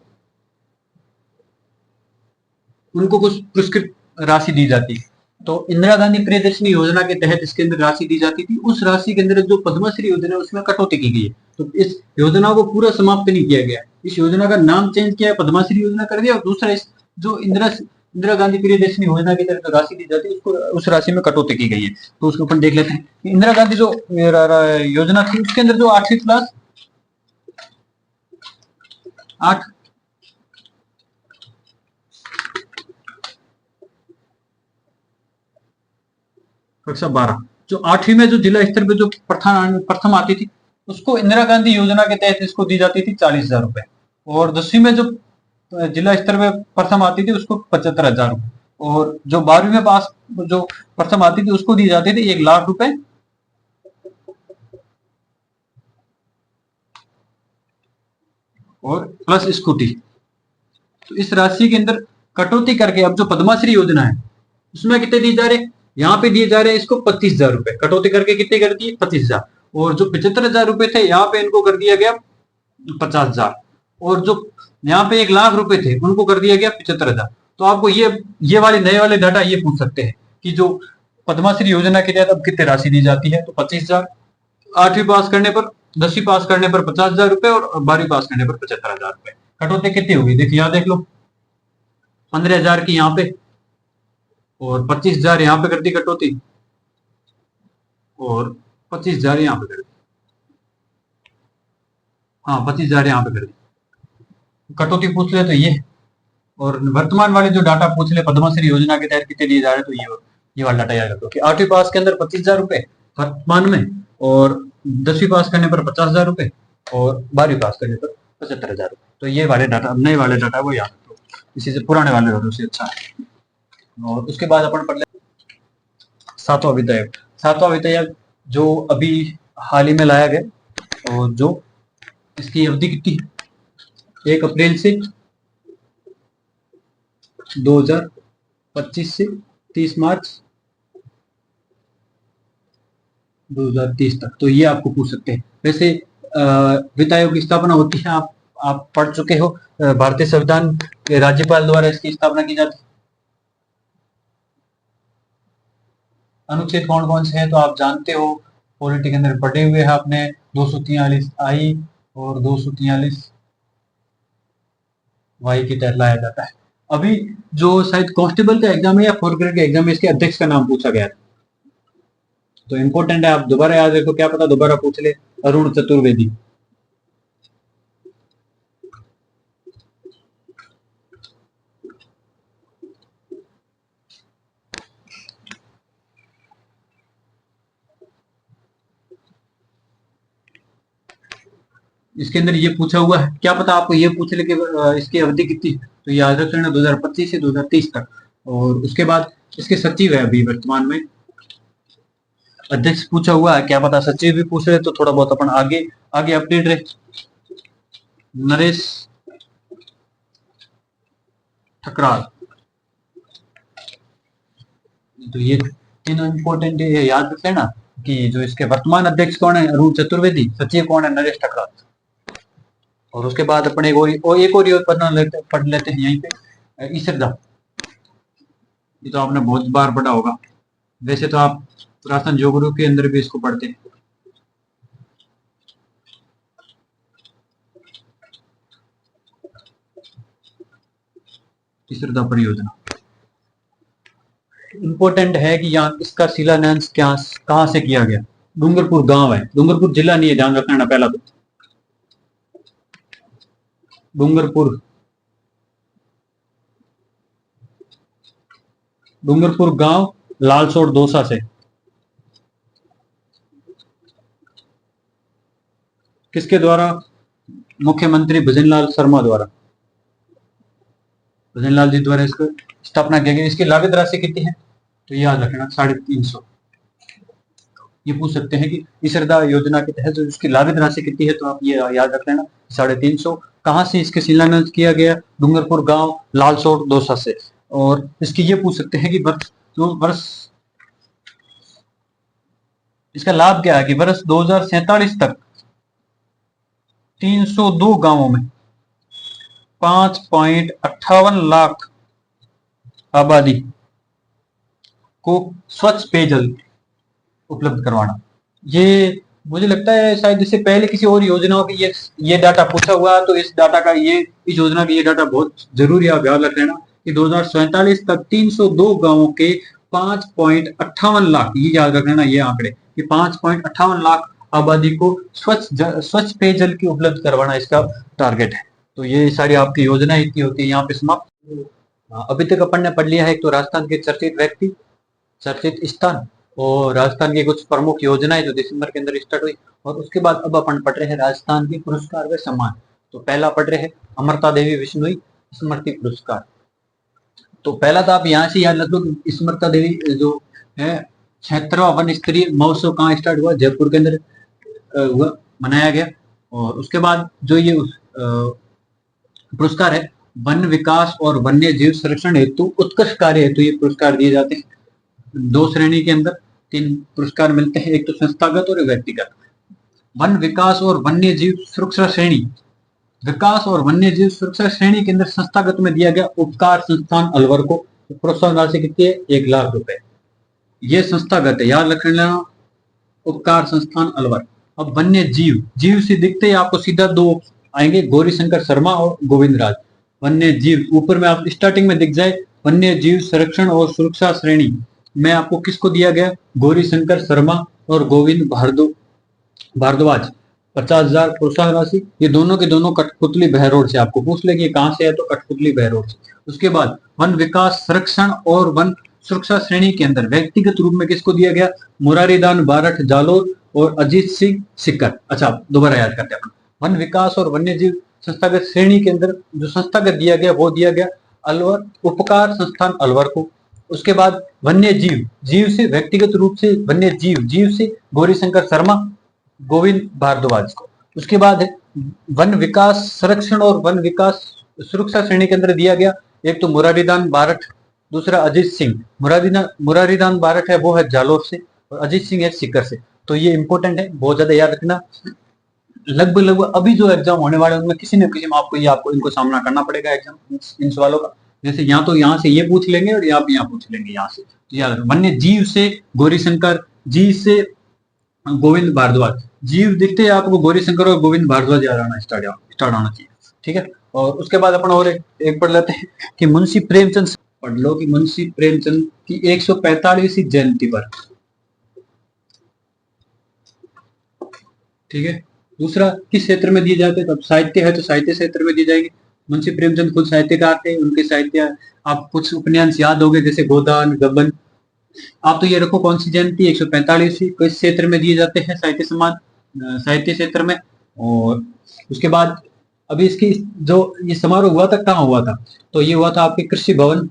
उनको कुछ पुरस्कृत राशि दी जाती। तो इंदिरा गांधी प्रियदर्शनी योजना के तहत इसके अंदर राशि दी जाती थी। उस राशि के अंदर जो पद्मश्री योजना है उसमें कटौती की गई है। तो इस योजना को पूरा समाप्त नहीं किया गया, इस योजना का नाम चेंज किया, पद्मश्री योजना कर दिया। और दूसरा इस जो इंदिरा गांधी प्रियदर्शनी योजना की तरफ राशि दी जाती है उसको, उस राशि में कटौती की गई है। तो उसके ऊपर देख लेते हैं। इंदिरा गांधी जो योजना थी उसके अंदर जो 8वीं क्लास 8 कक्षा 12, जो 8वीं में जो जिला स्तर पे जो प्रथम आती थी उसको इंदिरा गांधी योजना के तहत इसको दी जाती थी 40,000 रुपए। और 10वीं में जो जिला स्तर पे प्रथम आती थी उसको 75,000 रुपए। और जो 12वीं में पास जो प्रथम आती थी उसको दी जाती थी 1 लाख रुपए और प्लस स्कूटी। तो इस राशि के अंदर कटौती करके अब जो पद्माश्री योजना है उसमें कितने दिए जा रहे, यहाँ पे दिए जा रहे हैं इसको 25,000 रुपए, कटौती करके कितने कर दिए 25,000। और जो 75,000 रुपए थे यहाँ पे इनको कर दिया गया 50,000। और जो यहाँ पे 1 लाख रुपए थे उनको कर दिया गया 75,000। तो आपको ये वाले नए वाले डाटा ये पूछ सकते हैं कि जो पद्माश्री योजना के तहत अब कितनी राशि दी जाती है, तो 25,000। 8वीं पास करने पर, 10वीं पास करने पर 50,000 रुपए और 12वीं पास करने पर 75,000 रुपए। कटौती कितनी होगी, देखिए यहाँ देख लो, 15,000 की यहाँ पे और 25,000 यहाँ पे कर दी कटौती और 25,000 यहाँ पे कर दी, हाँ 25,000 यहाँ पे कर दी। कटौती पूछ ले तो ये, और वर्तमान वाले जो डाटा पूछ ले पद्मश्री योजना के तहत कितने दिए जा रहे हैं, तो ये वाला डाटा याद रखो कि 8वीं पास के अंदर 25,000 रुपए वर्तमान में, और 10वीं पास करने पर 50,000 रुपए और 12वीं पास करने पर 75,000 रुपए। तो ये वाले डाटा, नए वाले डाटा वो याद रखो, इसी से पुराने वाले डाटा से अच्छा है। और उसके बाद अपन पढ़ ले 7वां वित्त आयोग। 7वां वित्त आयोग जो अभी हाल ही में लाया गया, और जो इसकी अवधि कितनी है, 1 अप्रैल से 2025 से 30 मार्च 2030 तक। तो ये आपको पूछ सकते हैं। वैसे वित्त आयोग की स्थापना होती है, आप पढ़ चुके हो, भारतीय संविधान के राज्यपाल द्वारा इसकी स्थापना की जाती है। अनुच्छेद कौन कौन से हैं तो आप जानते हो, पॉलिटी के अंदर पढ़े हुए हैं आपने, 243 आई और 243 वाई के तहत लाया जाता है। अभी जो शायद कांस्टेबल का एग्जाम है या 4th ग्रेड का एग्जाम है, इसके अध्यक्ष का नाम पूछा गया था। तो इंपॉर्टेंट है, आप दोबारा याद रखो, क्या पता दोबारा पूछ ले, अरुण चतुर्वेदी। इसके अंदर ये पूछा हुआ है, क्या पता आपको ये पूछ ले कि इसकी अवधि कितनी है, तो याद रख लेना 2025 से 2030 तक। और उसके बाद इसके सचिव है अभी वर्तमान में, अध्यक्ष पूछा हुआ है, क्या पता सचिव भी पूछ रहे तो थोड़ा बहुत अपन आगे आगे अपडेट रहे। नरेश ठकराल, तो ये तीनों इंपॉर्टेंट है, याद रख लेना कि जो इसके वर्तमान अध्यक्ष कौन है अरुण चतुर्वेदी, सचिव कौन है नरेश ठकराल। और उसके बाद अपने एक और पढ़ लेते हैं यहीं पे ईसरदा, ये तो आपने बहुत बार पढ़ा होगा, वैसे तो आप राजस्थान जोगुरु के अंदर भी इसको पढ़ते हैं। ईसरदा परियोजना इंपॉर्टेंट है कि यहाँ इसका शिलान्यास कहाँ से किया गया, डूंगरपुर गांव है, डूंगरपुर जिला नहीं है, ध्यान रखना पहला तो। डूंगरपुर डूंगरपुर गांव लालसोट दौसा से। किसके द्वारा, मुख्यमंत्री भजनलाल शर्मा द्वारा, भजनलाल जी द्वारा इसको स्थापना किया गया। इसकी लागत राशि कितनी है, तो याद रखना 350। ये पूछ सकते हैं कि ईसरदा योजना के तहत जो इसकी लागत राशि कितनी है, तो आप ये याद रख लेना 350। कहाँ से इसके शिलान्यास किया गया, डूंगरपुर गांव लालसोट दौसा से। और इसकी ये पूछ सकते हैं कि वर्ष इसका लाभ क्या है कि वर्ष 2047 तक 302 गांवों में 5.58 लाख आबादी को स्वच्छ पेयजल उपलब्ध करवाना। ये मुझे लगता है शायद इससे पहले किसी और योजनाओं की ये डाटा पूछा हुआ, तो इस डाटा का इस योजना की ये डाटा बहुत जरूरी है, ध्यान रख लेना कि 2047 तक 302 गांवों के 5.58 लाख, ये याद रख लेना ये आंकड़े, कि 5.58 लाख आबादी को स्वच्छ पेयजल की उपलब्ध करवाना इसका टारगेट है। तो ये सारी आपकी योजना इतनी होती है यहाँ पे समाप्त। अभी तक अपन ने पढ़ लिया है एक तो राजस्थान के चर्चित व्यक्ति, चर्चित स्थान और राजस्थान की कुछ प्रमुख योजनाएं जो दिसंबर के अंदर स्टार्ट हुई। और उसके बाद अब अपन पढ़ रहे हैं राजस्थान के पुरस्कार व सम्मान। तो पहला पढ़ रहे हैं अमृता देवी विश्नोई स्मृति पुरस्कार। तो पहला तो आप यहाँ से याद रख लो, स्मृता देवी जो है 76वां वन स्तरीय महोत्सव कहाँ स्टार्ट हुआ, जयपुर के अंदर हुआ, मनाया गया। और उसके बाद जो ये पुरस्कार है वन विकास और वन्य जीव संरक्षण हेतु उत्कृष्ट कार्य हेतु ये पुरस्कार दिए जाते हैं। 2 श्रेणी के अंदर 3 पुरस्कार मिलते हैं, एक तो संस्थागत और व्यक्तिगत। वन विकास और वन्य जीव सुरक्षा श्रेणी, विकास और वन्य जीव सुरक्षा श्रेणी के अंदर संस्थागत में दिया गया उपकार संस्थान अलवर को प्रोत्साहन राशि कितनी है, 1 लाख रुपए। ये संस्थागत है, याद रख लेना, उपकार संस्थान अलवर। अब वन्य जीव, जीव से दिखते ही आपको सीधा 2 आएंगे, गौरी शंकर शर्मा और गोविंद राज। वन्य जीव ऊपर में आप स्टार्टिंग में दिख जाए, वन्य जीव संरक्षण और सुरक्षा श्रेणी में आपको किसको दिया गया, गौरी शंकर शर्मा और गोविंद भारद्वाज। 50,000 प्रोत्साहन राशि। ये दोनों के दोनों कठपुतली बहरोड से, आपको पूछ ले कि कहां से है, तो कठपुतली बहरोड से। उसके बाद वन विकास संरक्षण और वन सुरक्षा श्रेणी के अंदर व्यक्तिगत रूप में किसको दिया गया, मुरारीदान बारठ जालोर और अजीत सिंह सिक्कर। अच्छा दोबारा याद करते हैं, वन विकास और वन्य जीव संस्थागत श्रेणी के अंदर जो संस्थागत दिया गया वो दिया गया अलवर उपकार संस्थान अलवर को। उसके बाद वन्य जीव, जीव से व्यक्तिगत रूप से वन्य जीव, जीव से गौरी शंकर शर्मा गोविंद भारद्वाज को। उसके बाद है वन विकास संरक्षण और वन विकास सुरक्षा श्रेणी के अंदर दिया गया, एक तो मुरारीदान बारठ, दूसरा अजीत सिंह। मुरारीदान बारठ है वो है जालोर से और अजीत सिंह है सीकर से। तो ये इंपॉर्टेंट है, बहुत ज्यादा याद रखना। लगभग अभी जो एग्जाम होने वाले हैं उनमें किसी न किसी में आपको इनको सामना करना पड़ेगा एग्जाम इन सवालों का। जैसे यहाँ से ये पूछ लेंगे और यहाँ भी यहाँ पूछ लेंगे यहाँ से। तो याद रखना, वन्य जीव से गौरी शंकर, जी से गोविंद भारद्वाज, जीव दिखते हैं आपको गौरी शंकर और गोविंद भारद्वाज याद आना स्टार्ट आना चाहिए, ठीक है। और उसके बाद अपन और एक पढ़ लेते हैं कि मुंशी प्रेमचंद, पढ़ लो कि मुंशी प्रेमचंद की 145वीं जयंती पर, ठीक है। दूसरा किस क्षेत्र में दिए जाते हैं, तो साहित्य है तो साहित्य क्षेत्र में दी जाएगी। मुंशी प्रेमचंद खुद साहित्यकार थे, उनके साहित्य आप कुछ उपन्यास याद होंगे जैसे गोदान गबन। आप तो ये रखो कौन सी जयंती 145वीं किस क्षेत्र में दिए जाते हैं, साहित्य सम्मान साहित्य क्षेत्र में। और उसके बाद अभी इसकी जो ये समारोह हुआ था कहाँ हुआ था, तो ये हुआ था आपके कृषि भवन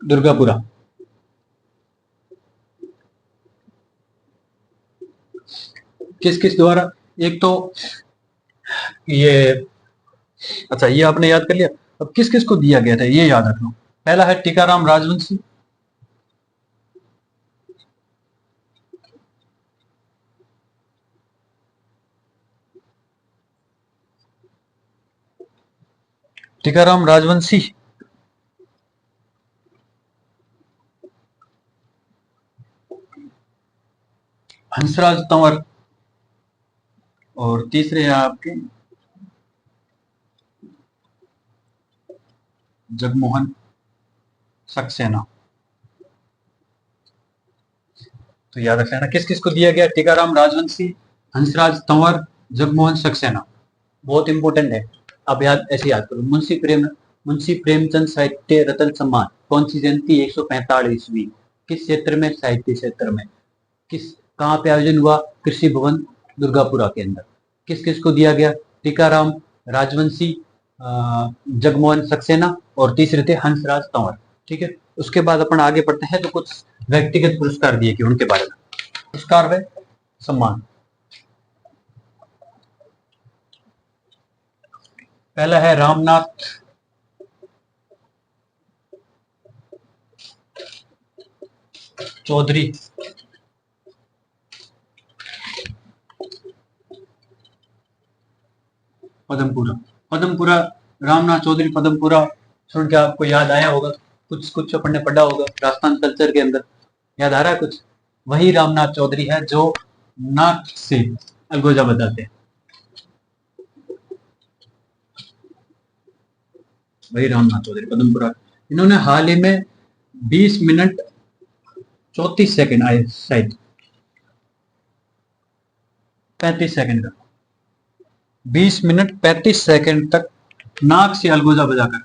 दुर्गापुरा। किस किस द्वारा, एक तो ये, अच्छा ये आपने याद कर लिया। अब किस किस को दिया गया था ये याद रख लो। पहला है टीकाराम राजवंशी, टीकाराम राजवंशी, हंसराज तंवर, और तीसरे हैं आपके जगमोहन सक्सेना। तो याद रख लेना किस किस को दिया गया, टीकाराम राजवंशी, हंसराज तंवर, जगमोहन सक्सेना। बहुत इंपॉर्टेंट है। अब याद ऐसे याद करो, मुंशी प्रेमचंद साहित्य रत्न सम्मान कौन सी जयंती 145वीं, किस क्षेत्र में, साहित्य क्षेत्र में, किस कहाँ पे आयोजन हुआ, कृषि भवन दुर्गापुरा के अंदर। किस किस को दिया गया, टीकाराम राजवंशी, जगमोहन सक्सेना, और तीसरे थे हंसराज तंवर। ठीक है, उसके बाद अपन आगे बढ़ते हैं तो कुछ व्यक्तिगत पुरस्कार दिए कि उनके बारे में, पुरस्कार व सम्मान। पहला है रामनाथ चौधरी, पदमपुरा। पदमपुरा, रामनाथ चौधरी पदमपुरा सुन के आपको याद आया होगा, कुछ कुछ अपन ने पढ़ा होगा राजस्थान कल्चर के अंदर, याद आ रहा है कुछ। वही रामनाथ चौधरी है जो नाक से अलगोजा बताते हैं, वही रामनाथ चौधरी पदमपुरा। इन्होंने हाल ही में 20 मिनट 34 सेकंड आए, शायद 35 सेकंड का, 20 मिनट 35 सेकंड तक नाक से अलगोजा बजाकर,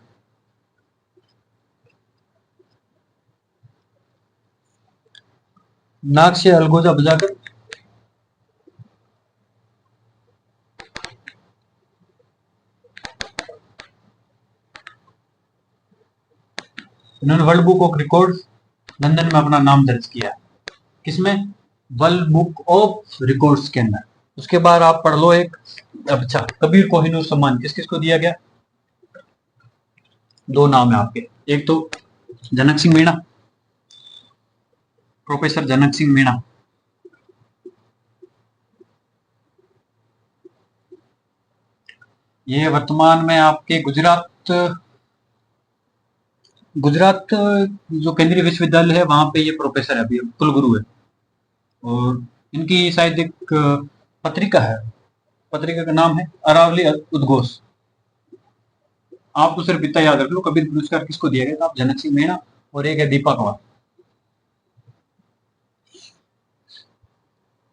नाक से अलगोजा बजाकर इन्होंने world book of record London में अपना नाम दर्ज किया। किसमें, वर्ल्ड बुक ऑफ रिकॉर्ड्स के अंदर। उसके बाद आप पढ़ लो एक, अच्छा कबीर कोहिनूर सम्मान किस किस को दिया गया, दो नाम है आपके, एक तो जनक सिंह मीणा, प्रोफेसर जनक सिंह मीणा, ये वर्तमान में आपके गुजरात जो केंद्रीय विश्वविद्यालय है वहां पे ये प्रोफेसर है, अभी कुलगुरु है। और इनकी शायद एक पत्रिका है, पत्रिका का नाम है अरावली उद्घोष। आपको सिर्फ इतना याद रख लो, कबीर पुरस्कार किसको दिया गया था, आप जनक सिंह मीणा, और एक है दीपा कवार,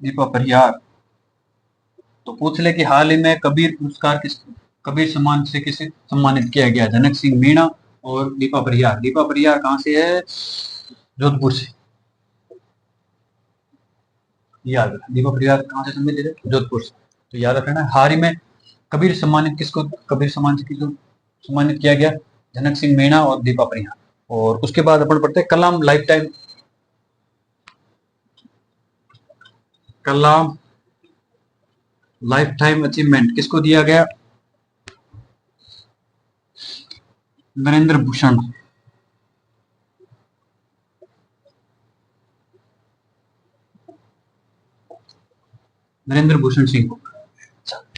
दीपा परिहार। तो पूछ ले कि हाल ही में कबीर पुरस्कार किस, कबीर सम्मान से किसे सम्मानित किया गया, जनक सिंह मीणा और दीपा परिहार। दीपा परिहार कहाँ से है, जोधपुर से, याद रखना, दीपा परिहार कहाँ से सम्मानित है, जोधपुर से। तो याद रखना, हाल ही में कबीर सम्मानित किसको, कबीर सम्मान से किसको सम्मानित किया गया, जनक सिंह मीणा और दीपा परिहार। और उसके बाद अपन पढ़ते हैं कलाम लाइफ टाइम, कलाम लाइफ टाइम अचीवमेंट किसको दिया गया, नरेंद्र भूषण, नरेंद्र भूषण सिंह को।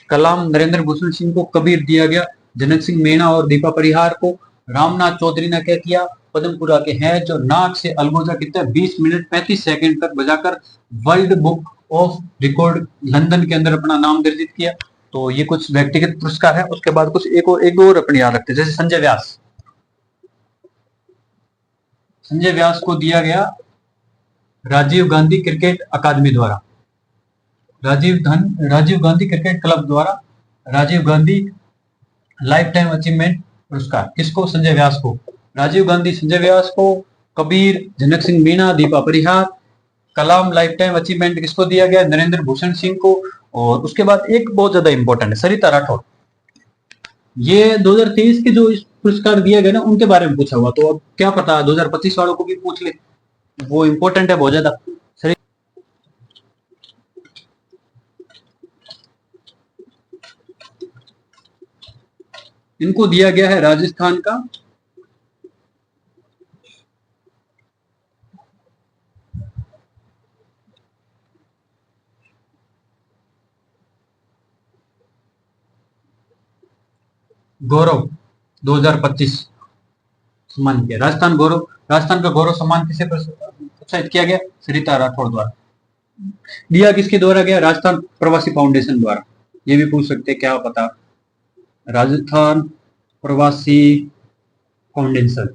कलाम नरेंद्र भूषण सिंह को, कबीर दिया गया जनक सिंह मीणा और दीपा परिहार को। रामनाथ चौधरी ने क्या किया, पदमपुरा के हैं जो नाक से अलगोजा कितना 20 मिनट 35 सेकंड तक बजाकर world book of record London के अंदर अपना नाम दर्जित किया। तो ये कुछ व्यक्तिगत पुरस्कार है। उसके बाद कुछ एक और अपने याद रखते हैं, जैसे संजय व्यास, संजय व्यास को दिया गया राजीव गांधी क्रिकेट अकादमी द्वारा, राजीव गांधी क्रिकेट क्लब द्वारा Rajiv Gandhi lifetime achievement पुरस्कार। किसको, संजय व्यास को। राजीव गांधी संजय व्यास को, कबीर जनक सिंह मीणा दीपा परिहार, कलाम लाइफ टाइम अचीवमेंट किसको दिया गया? नरेंद्र भूषण सिंह को। और उसके बाद एक बहुत ज्यादा इंपॉर्टेंट है, सरिता राठौर। ये 2023 के जो इस पुरस्कार दिए गए ना, उनके बारे में पूछा हुआ, तो अब क्या पता 2025 वालों को भी पूछ ले, वो इंपॉर्टेंट है बहुत ज्यादा। इनको दिया गया है राजस्थान का गौरव 2025 सम्मान किया। राजस्थान का गौरव सम्मान किसे प्रोत्साहित किया गया? सरिता राठौर द्वारा। दिया किसके द्वारा गया? राजस्थान प्रवासी फाउंडेशन द्वारा। ये भी पूछ सकते, क्या पता। राजस्थान प्रवासी फाउंडेशन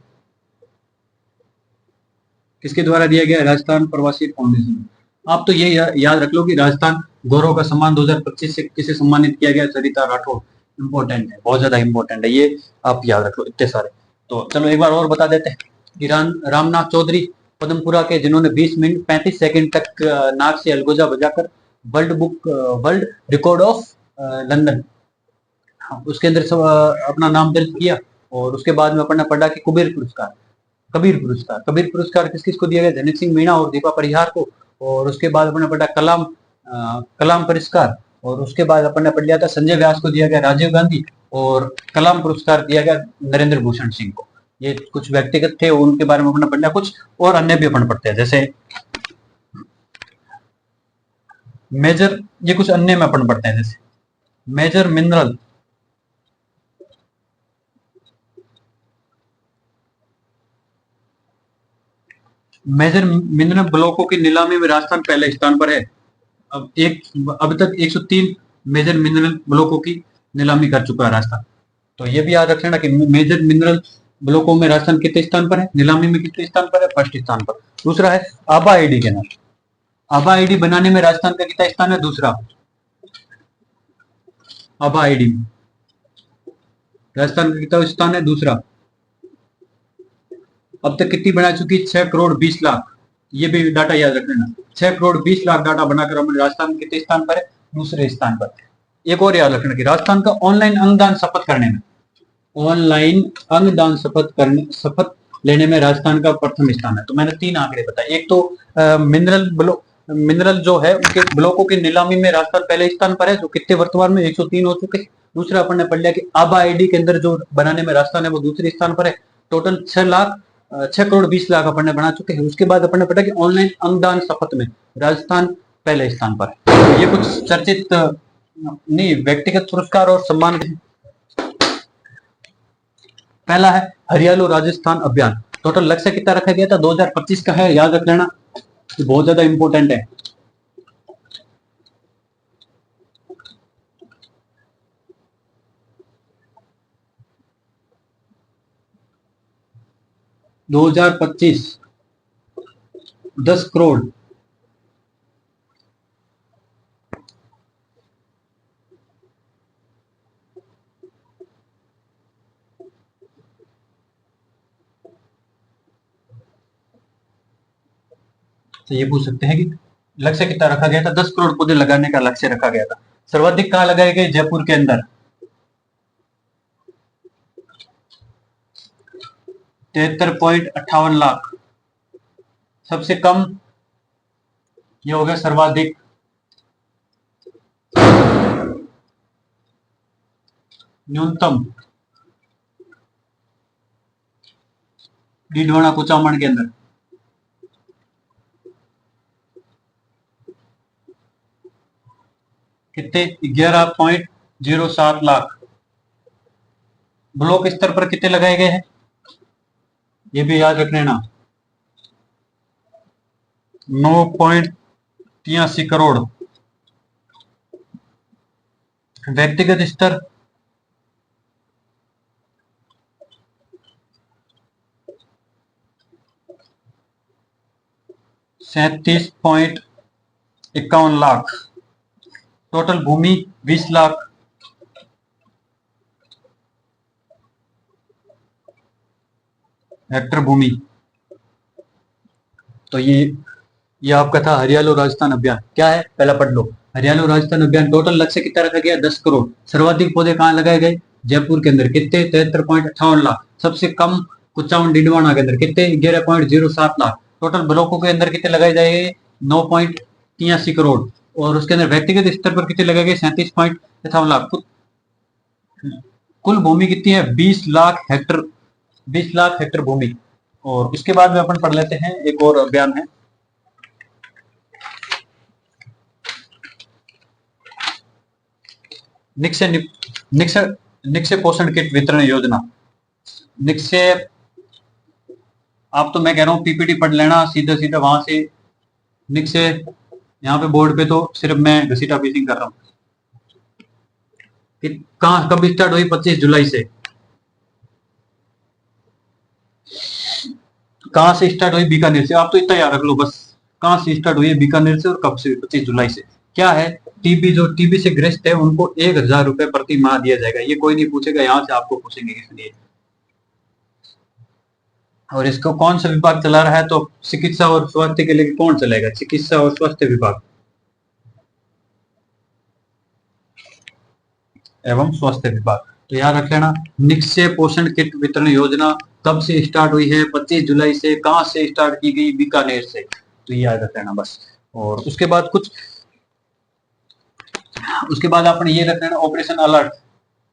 किसके द्वारा दिया गया? राजस्थान प्रवासी फाउंडेशन। आप तो ये याद रख लो कि राजस्थान गौरव का सम्मान 2025 से किसे सम्मानित किया गया? सरिता राठौर। इंपॉर्टेंट है, बहुत ज्यादा इंपॉर्टेंट है ये, आप याद रख लो इतने सारे। तो चलो एक बार और बता देते हैं। ईरान रामनाथ चौधरी पद्मपुरा के, जिन्होंने 20 मिनट 35 सेकंड तक नाक से अलगोजा बजाकर वर्ल्ड रिकॉर्ड ऑफ लंदन, हाँ, उसके अंदर सब अपना नाम दर्ज किया। और उसके बाद में अपना पढ़ा कि कबीर पुरस्कार किस किस को दिया गया? धनिक सिंह मीणा और दीपा परिहार को। और उसके बाद अपने पढ़ा कलाम पुरस्कार। और उसके बाद अपन ने पढ़ लिया था संजय व्यास को दिया गया राजीव गांधी। और कलाम पुरस्कार दिया गया नरेंद्र भूषण सिंह को। ये कुछ व्यक्तिगत थे, उनके बारे में अपने पढ़ लिया। कुछ और अन्य भी अपन पढ़ते हैं, जैसे मेजर, ये कुछ अन्य में अपन पढ़ते हैं, जैसे मेजर मिनरल ब्लॉकों की नीलामी में राजस्थान पहले स्थान पर है। अब तक 103 मेजर मिनरल ब्लॉकों की नीलामी कर चुका है राजस्थान। तो ये भी याद रख लेना कि मेजर मिनरल ब्लॉकों में राजस्थान कितने स्थान पर है, नीलामी में कितने स्थान पर है? फर्स्ट स्थान पर। दूसरा है आबा आईडी के नाम। आबा आईडी बनाने में राजस्थान का कितना स्थान है? दूसरा। आबा आईडी में राजस्थान का कितना स्थान है? दूसरा। अब तक कितनी बना चुकी? 6 करोड़ 20 लाख। ये भी डाटा याद रख लेना। 6 करोड़ 20 लाख डाटा बनाकर हमारे राजस्थान कितने स्थान पर है? दूसरे स्थान पर। एक और याद रखना कि राजस्थान का ऑनलाइन अंगदान शपथ करने में, ऑनलाइन अंगदान शपथ लेने में राजस्थान का प्रथम स्थान है। तो मैंने 3 आंकड़े बताए। एक तो मिनरल जो है उनके ब्लॉकों की नीलामी में राजस्थान पहले स्थान पर है, जो कितने वर्तमान में 103 हो चुके हैं। दूसरा अपन ने पढ़ लिया कि आबा आईडी के अंदर जो बनाने में राजस्थान है वो दूसरे स्थान पर है। टोटल 6 करोड़ 20 लाख अपन ने बना चुके हैं। उसके बाद अपन ने पढ़ा कि ऑनलाइन अंगदान शपथ में राजस्थान पहले स्थान पर है। तो ये कुछ चर्चित नहीं व्यक्तिगत पुरस्कार और सम्मान। पहला है हरियालो राजस्थान अभियान। टोटल लक्ष्य कितना रखा गया था? 2025 का है, याद रख लेना, बहुत ज्यादा इंपॉर्टेंट है। दो हजार पच्चीस 10 करोड़। तो ये पूछ सकते हैं कि लक्ष्य कितना रखा गया था? 10 करोड़ पौधे लगाने का लक्ष्य रखा गया था। सर्वाधिक कहाँ लगाए गए? जयपुर के अंदर 73.58 लाख। सबसे कम ये हो गया सर्वाधिक न्यूनतम डीडवाना कुचामण के अंदर कितने? 11.07 लाख। ब्लॉक स्तर पर कितने लगाए गए हैं? ये भी याद रख लेना, 9.83 करोड़। व्यक्तिगत स्तर 37.51 लाख। टोटल भूमि 20 लाख हेक्टर भूमि। तो ये ये आपका था हरियाणा राजस्थान अभियान। क्या है पहला पढ़ लो। हरियाणा राजस्थान अभियान टोटल लक्ष्य कितना रखा गया 10 करोड़। सर्वाधिक पौधे कहाँ लगाए गए जयपुर के अंदर कितने 73.58 लाख। सबसे कम कुचावन डिडवाना के अंदर कितने 11.07 लाख। टोटल ब्लॉकों के अंदर कितने लगाए जाएंगे 9.83 करोड़। और उसके अंदर व्यक्तिगत स्तर पर कितने लगाए गए 37.58 लाख। कुल भूमि कितनी है 20 लाख हेक्टर। 20 लाख हेक्टर भूमि। और इसके बाद में अपन पढ़ लेते हैं एक और अभियान है निक्षय निक्षय निक्षय पोषण किट वितरण योजना। निक्षय आप तो मैं कह रहा हूँ पीपीटी पढ़ लेना सीधा सीधा वहां से। निक्षय यहाँ पे बोर्ड पे तो सिर्फ मैं घसीटा पीसिंग कर रहा हूँ। कहाँ कब स्टार्ट हुई 25 जुलाई से। कहाँ से स्टार्ट हुई बीकानेर से। आप तो इतना याद रख लो बस कहाँ से स्टार्ट हुई है बीकानेर से और कब से 25 जुलाई से। क्या है टीबी जो टीबी से ग्रस्त है उनको 1000 रुपए प्रति माह दिया जाएगा। ये कोई नहीं पूछेगा यहाँ से आपको पूछेंगे इसलिए। और इसको कौन सा विभाग चला रहा है तो चिकित्सा और स्वास्थ्य के लिए कौन चलेगा चिकित्सा और स्वास्थ्य विभाग एवं स्वास्थ्य विभाग। तो याद रख लेना निक्षय पोषण किट वितरण योजना कब से स्टार्ट हुई है 25 जुलाई से। कहां से स्टार्ट की गई बीकानेर से। तो ये याद रख लेना बस। और उसके बाद आपने ये रख लेना ऑपरेशन अलर्ट।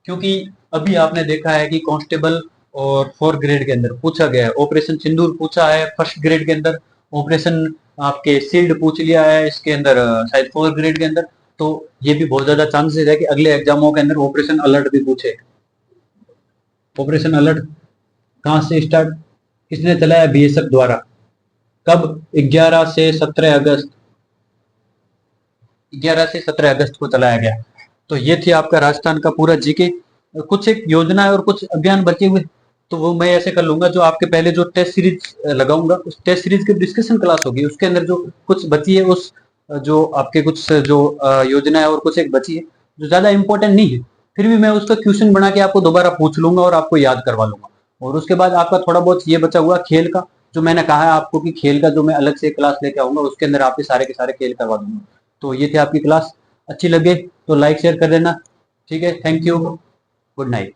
क्योंकि अभी आपने देखा है कि कांस्टेबल और 4 ग्रेड के अंदर पूछा गया है। ऑपरेशन सिंदूर पूछा है 1st ग्रेड के अंदर। ऑपरेशन आपके सील्ड पूछ लिया है इसके अंदर शायद 4 ग्रेड के अंदर। तो ये भी बहुत ज्यादा चांसेस है कि अगले एग्जामों के अंदर ऑपरेशन अलर्ट भी पूछे। ऑपरेशन अलर्ट कहां से स्टार्ट किसने चलाया बीएसएफ द्वारा। कब 11 से 17 अगस्त 11 से 17 अगस्त को चलाया गया। तो ये थी आपका राजस्थान का पूरा जीके। कुछ एक योजना है और कुछ अभियान बचे हुए तो वो मैं ऐसे कर लूंगा जो आपके पहले जो टेस्ट सीरीज लगाऊंगा उस टेस्ट सीरीज की डिस्कशन क्लास होगी उसके अंदर जो कुछ बची है उस जो आपके कुछ जो योजना है और कुछ एक बची है जो ज्यादा इंपॉर्टेंट नहीं है फिर भी मैं उसका क्वेश्चन बना के आपको दोबारा पूछ लूंगा और आपको याद करवा लूंगा। और उसके बाद आपका थोड़ा बहुत ये बचा हुआ खेल का जो मैंने कहा है आपको कि खेल का जो मैं अलग से क्लास लेके आऊंगा उसके अंदर आपके सारे के सारे खेल करवा दूंगा। तो ये थी आपकी क्लास। अच्छी लगे तो लाइक शेयर कर देना। ठीक है थैंक यू गुड नाइट।